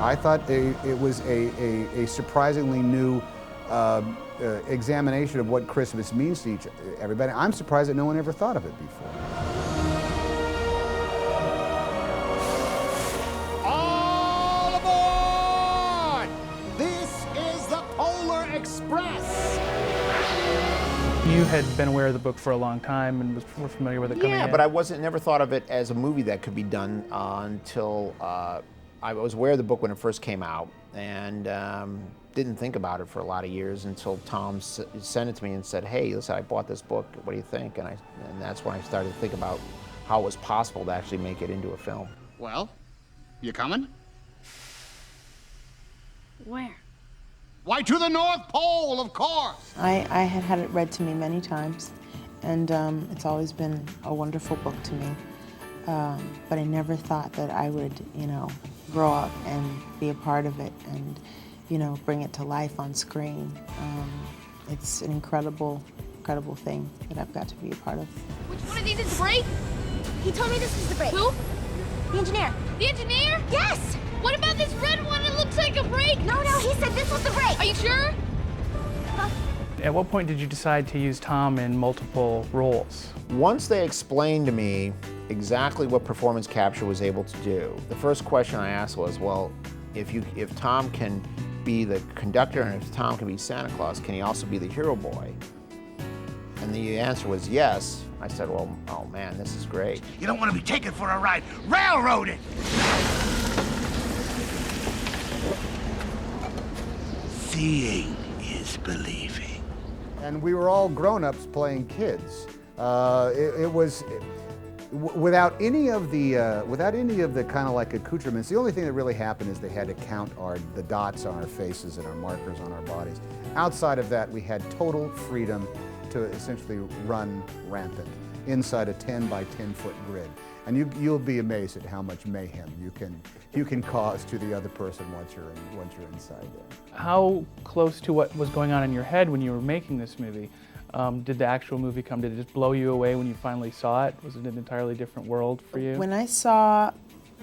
I thought it was a surprisingly new examination of what Christmas means to everybody. I'm surprised that no one ever thought of it before. All aboard! This is the Polar Express! You had been aware of the book for a long time and were familiar with it coming in. Yeah, but I never thought of it as a movie that could be done until I was aware of the book when it first came out, and didn't think about it for a lot of years until Tom sent it to me and said, "Hey, listen, I bought this book. What do you think?" And that's when I started to think about how it was possible to actually make it into a film. Well, you coming? Where? Why, to the North Pole, of course! I had had it read to me many times, and it's always been a wonderful book to me. But I never thought that I would, grow up and be a part of it and, bring it to life on screen. It's an incredible, incredible thing that I've got to be a part of. Which one of these is the brake? He told me this was the brake. Who? The engineer. The engineer? Yes! What about this red one? It looks like a brake. No, he said this was the brake. Are you sure? At what point did you decide to use Tom in multiple roles? Once they explained to me exactly what performance capture was able to do, the first question I asked was, well, if Tom can be the conductor and if Tom can be Santa Claus, can he also be the hero boy? And the answer was yes. I said, well, oh man, this is great. You don't want to be taken for a ride. Railroaded! Seeing is believing. And we were all grown-ups playing kids. It was without any of the kind of like accoutrements. The only thing that really happened is they had to count the dots on our faces and our markers on our bodies. Outside of that, we had total freedom to essentially run rampant inside a 10 by 10 foot grid. And you'll be amazed at how much mayhem you can cause to the other person once you're inside there. How close to what was going on in your head when you were making this movie did the actual movie come? Did it just blow you away when you finally saw it? Was it an entirely different world for you? When I saw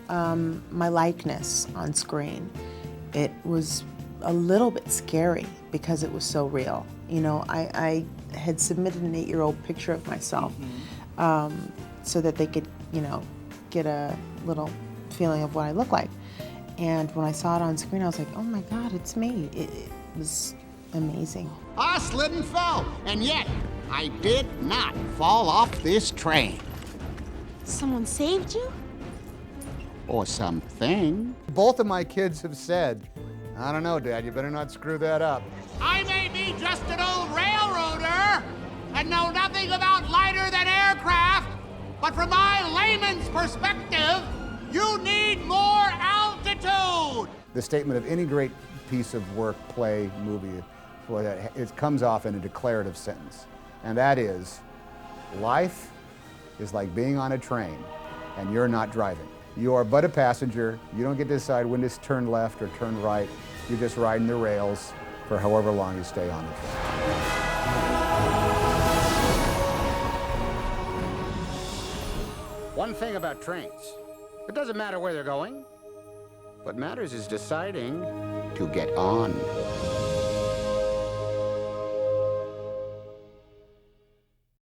my likeness on screen, it was a little bit scary because it was so real. I had submitted an 8-year-old picture of myself so that they could, get a little feeling of what I look like. And when I saw it on screen, I was like, oh my God, it's me. It was amazing. I slid and fell, and yet I did not fall off this train. Someone saved you? Or something. Both of my kids have said, I don't know, Dad, you better not screw that up. I may be just an old railroader and know nothing about lighter than aircraft, but from my layman's perspective, you need more altitude. The statement of any great piece of work, play, movie, it comes off in a declarative sentence, and that is, life is like being on a train and you're not driving. You are but a passenger. You don't get to decide when to turn left or turn right. You're just riding the rails for however long you stay on the train. One thing about trains, it doesn't matter where they're going. What matters is deciding to get on.